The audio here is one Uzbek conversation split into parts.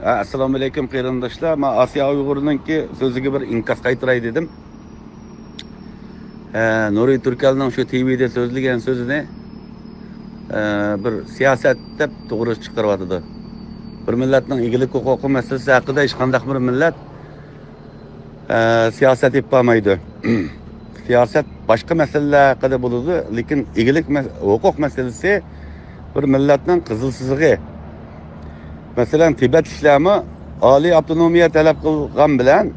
Assalomu alaykum qarindoshlar. Men Osiyo Uyg'urninki so'ziga bir inkas qaytaray dedim. Nuriy Turkalning shu TV'da so'zlagan so'zini bir siyosat deb to'g'ri chiqaryapti. Bir millatning egilik huquqi masalasi haqida hech qanday bir millat siyosat yapolmaydi. Siyosat boshqa masalalar haqida bo'ladi, lekin egilik huquq masalasi bir millatning qizil chizig'i. Mesela Tibet İslamı Ali avtonomiya talep kılgan bilen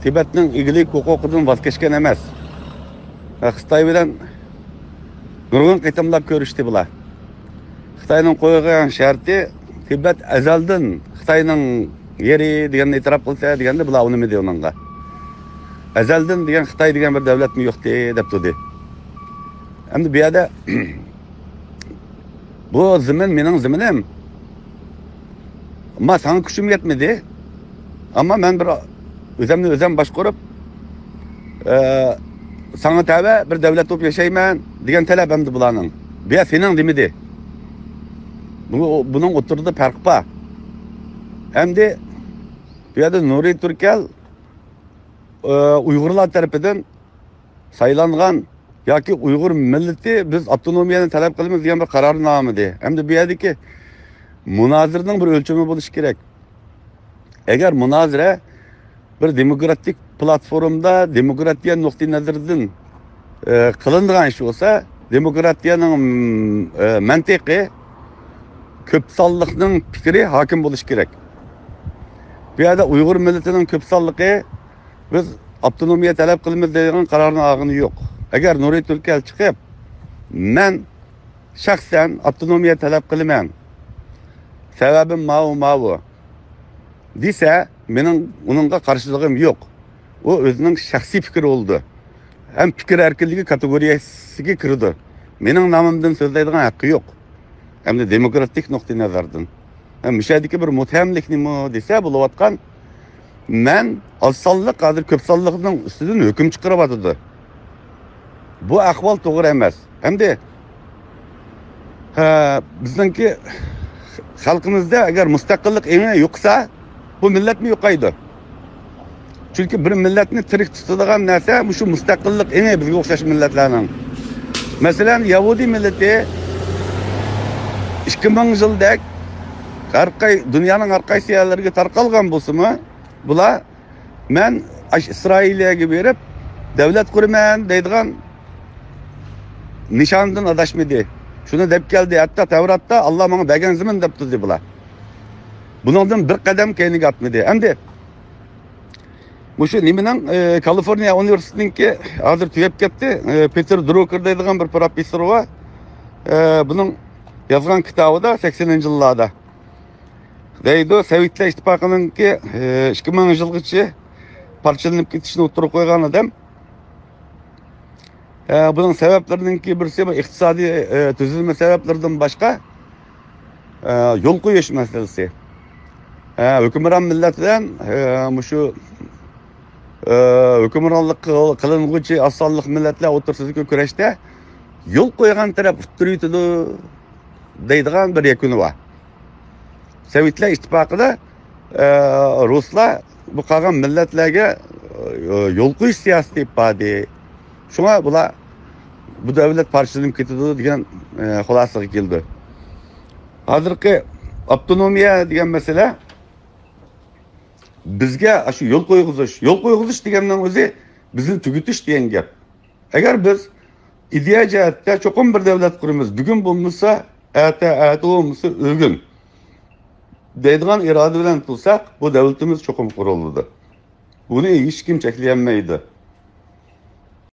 Tibet'nin egilik hukukundan vazgeçken emez. Xitay bilen nurgun qitimlab görüştü bular. Xitayning qo'ygan sharti Tibet azaldan Xitayning yeri degan e'tirof qilsa deganda bular uni nima deyonga. Azaldan degan Xitay degan bir davlat mi yo'q deb turdi. Endi bu yerda bu zamin mening zaminim. Ama sana gücüm yetmedi. Ama ben bir özem başkurup sana tabi bir devlet olup yaşayman diyen talebimdi bulanın. Bir senin demedi. Bunun oturduğu fark var. Hem de bir yerde Nuri Turkel Uygurlar tarafından sayılangan ya ki Uygur milleti biz avtonomiyanı talep kılımız diyen bir kararnameydi. Hem de bir yerdeki münazirning bir ölçümü bo'lishi kerak. Eğer münazire bir demokratik platformda demokratiya nuqtai nazaridan qilingan ish bo'lsa, demokratiyaning mantiqiy ko'p sonliqning fikri hokim bo'lishi kerak. Bu yerda Uyg'ur millatining ko'p sonligi biz avtonomiya talab qilamiz degan qarorning og'ini yo'q. Agar Nuriy Turkal chiqib, men shaxsan avtonomiya talab qilaman. Sebebim mavu. Dese, benim onunla karşılığım yok. O özünün şahsi fikri oldu. Hem fikir erkinliği kategoriyasına kirdi. Benim namımdan sözleydiğin hakkı yok. Hem de demokratik noktayı nazardan. Hem müşahedeki bir muthemlikni mi dese bulavatkan, men azsallık kadir köpsallıkның üstünden hüküm çıkarabadıdı. Bu ahval doğru emez. Hem de bizdeki halkımızda eğer müstakillik eğne yoksa bu millet mi yokaydı? Çünkü bir milletini tirik tutadigan narsa şu müstakillik eğne bizga o'xshash milletlerinin. Mesela Yahudi milleti 2000 yılda dünyanın har qaysi yerlariga tarqalgan bo'lsa-mu, bular men İsrail'e berib davlat quraman deydigan nishondan adashmadi. Şunu dep geldi, hatta Tevrat'ta Allah bana bergen zaman dep dedi bular. Bundan bir kadem keyniga atmadı. Hem de bu şu Nime'nin Kaliforniya Üniversitesi'ninki hazır tüyep gitti. Peter Drucker deydigan bir profesör var. Bunun yazgan kitabı da 80. yıllarda. Deydi, Sovetler İttifakı'nınki 2000 yılgıçı parçalanıp gitişini oturup koygan adam. Bunun sebeplerininki birisi iktisadi tüzülme sebeplerden başka yol koyuş meselesi. Hükümran milletten şu hükümranlık kılınğıcı asallık milletler otursuzluk küreşte yol koygan taraf tutturuyordu deydiğen bir yakını var. Sovetler İttifakı'da Ruslar bu kalan milletlerge yol koyuş siyaseti yapmadı. Şuna bular bu devlet parçalanıp ketdi degan xulosaga keldi. Hozirgi avtonomiya degan masala bizga shu yo'l qo'ygizish degandan o'zi bizni tugutish degan gap. Agar biz ideya jihatda cho'qim bir davlat quramiz, bugun bo'lmasa, erta bo'lmasa o'g'in deydigan iroda bilan tursak, bu davlatimiz cho'qim quriladi. Buni hech kim cheklayolmaydi.